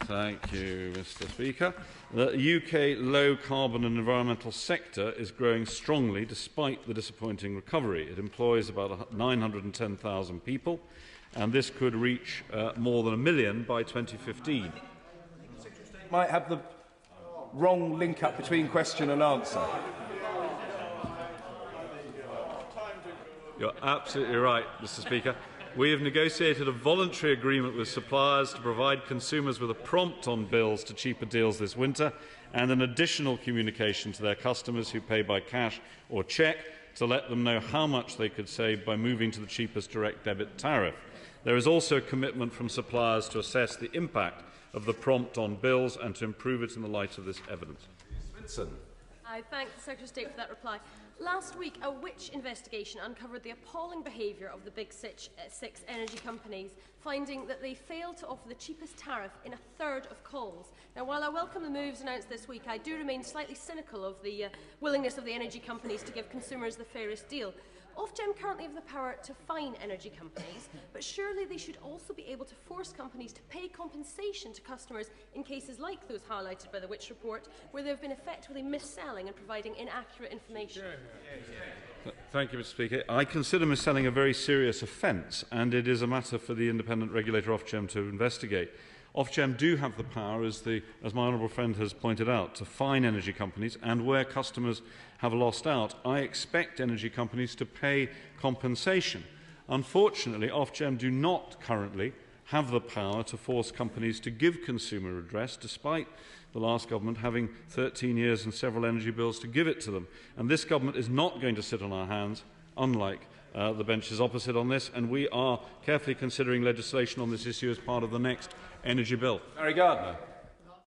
Thank you, Mr. Speaker. The UK low-carbon and environmental sector is growing strongly despite the disappointing recovery. It employs about 910,000 people, and this could reach more than 1 million by 2015. Might have the wrong link-up between question and answer. You're absolutely right, Mr. Speaker. We have negotiated a voluntary agreement with suppliers to provide consumers with a prompt on bills to cheaper deals this winter, and an additional communication to their customers who pay by cash or cheque to let them know how much they could save by moving to the cheapest direct debit tariff. There is also a commitment from suppliers to assess the impact of the prompt on bills and to improve it in the light of this evidence. Swinson. I thank the Secretary of State for that reply. Last week, a witch investigation uncovered the appalling behaviour of the big six energy companies, finding that they failed to offer the cheapest tariff in a third of calls. Now, while I welcome the moves announced this week, I do remain slightly cynical of the willingness of the energy companies to give consumers the fairest deal. Ofgem currently have the power to fine energy companies, but surely they should also be able to force companies to pay compensation to customers in cases like those highlighted by the Witch report, where they have been effectively mis-selling and providing inaccurate information. Thank you, Mr. Speaker. I consider mis-selling a very serious offence, and it is a matter for the independent regulator Ofgem to investigate. Ofgem do have the power, as my honourable friend has pointed out, to fine energy companies, and where customers have lost out, I expect energy companies to pay compensation. Unfortunately, Ofgem do not currently have the power to force companies to give consumer redress, despite the last government having 13 years and several energy bills to give it to them. And this government is not going to sit on our hands, unlike the benches opposite on this, and we are carefully considering legislation on this issue as part of the next energy bill. Gardner.